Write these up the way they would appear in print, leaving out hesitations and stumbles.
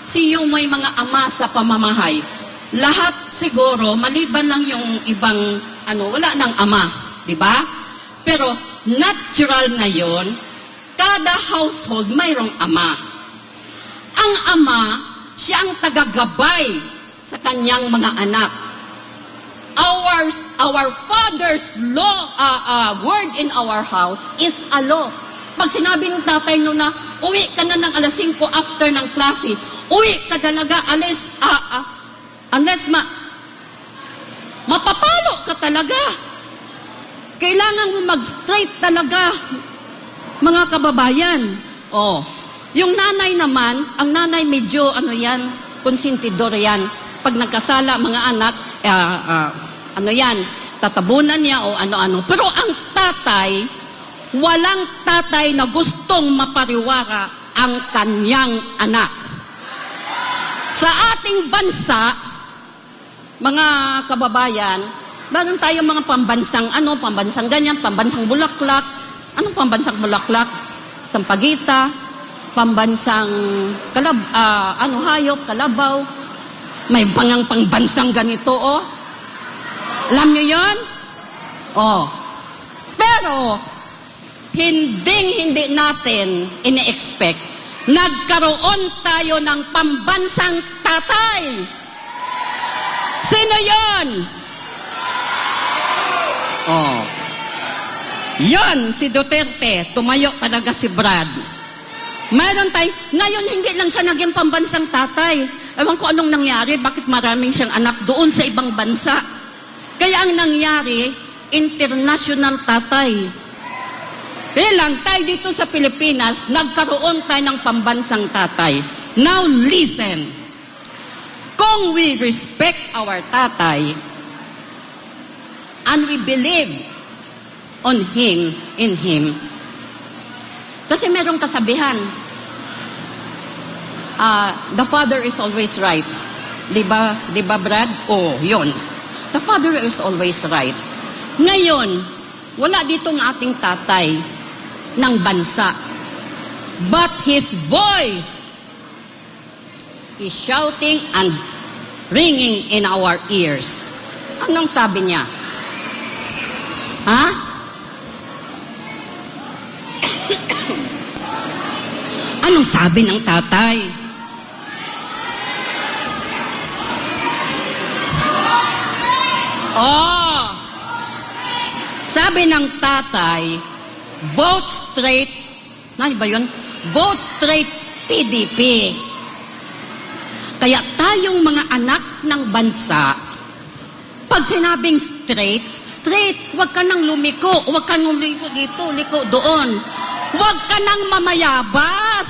sino may mga ama sa pamamahay? Lahat siguro, maliban lang yung ibang, wala nang ama, di ba? Pero natural ngayon, kada household mayroong ama. Ang ama, siya ang tagagabay sa kanyang mga anak. Our father's law, word in our house is a law. Pag sinabi ng tatay no na, uwi ka na ng alas 5 after ng klase, uwi ka talaga, unless mapapalo ka talaga. Kailangan mo mag-straight talaga, mga kababayan. Yung nanay naman, ang nanay medyo, konsentidor yan. Pag nagkasala, mga anak, tatabunan niya o ano-ano. Pero ang tatay, walang tatay na gustong mapariwara ang kanyang anak. Sa ating bansa, mga kababayan, meron tayong mga pambansang pambansang ganyan, pambansang bulaklak. Anong pambansang bulaklak? Sampagita, pambansang hayop, kalabaw. May pangbansang ganito, Alam niyo yon? Pero, hindi natin ini-expect, nagkaroon tayo ng pambansang tatay. Sino yon? Yon, si Duterte. Tumayo talaga si Brad. Meron tayo, ngayon hindi lang siya naging pambansang tatay. Ewan ko anong nangyari, bakit maraming siyang anak doon sa ibang bansa. Kaya ang nangyari, international tatay. Bilang tayo dito sa Pilipinas, nagkaroon tayo ng pambansang tatay. Now listen. Kung we respect our tatay, and we believe in him, kasi merong kasabihan, the father is always right. Diba Brad? Yun. The father is always right. Ngayon, wala ditong ating tatay ng bansa. But his voice is shouting and ringing in our ears. Anong sabi niya? Anong sabi ng tatay? Sabi ng tatay, vote straight. Ano ba yun? Vote straight PDP. Kaya tayong mga anak ng bansa, pag sinabing straight, huwag ka nang lumiko, huwag ka nang lumiko dito, liko doon. Huwag ka nang mamayabas.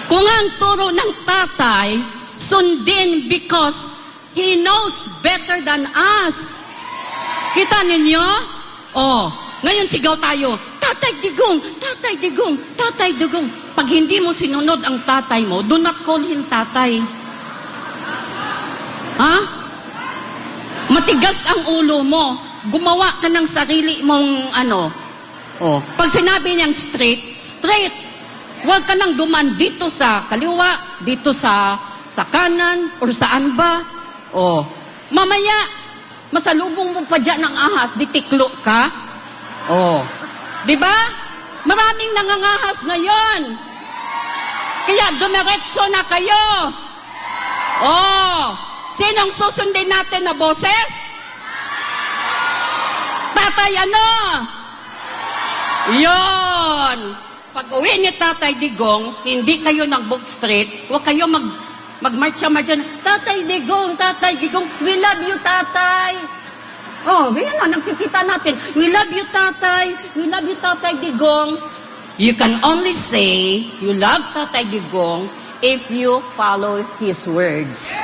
Kung ang turo ng tatay, sundin because he knows better than us. Kita ninyo? Ngayon sigaw tayo, Tatay Digong, Tatay Digong, Tatay Digong. Pag hindi mo sinunod ang tatay mo, do not call him tatay. Matigas ang ulo mo. Gumawa ka ng sarili mong Pag sinabi niyang straight. Huwag ka nang duman dito sa kaliwa, dito sa kanan, or saan ba. Mamaya, masalubong mo pa dyan ng ahas, ditiklo ka. Diba? Maraming nangangahas ngayon. Kaya dumiretso na kayo. Sinong susundin natin na boses? Tatay Yon. Pag uwi ni Tatay Digong, hindi kayo nag-vote straight, huwag kayo mag-marcha-marcha. Tatay Digong, we love you, Tatay. Ganyan na, nakikita natin. We love you, Tatay Digong. You can only say you love Tatay Digong if you follow his words.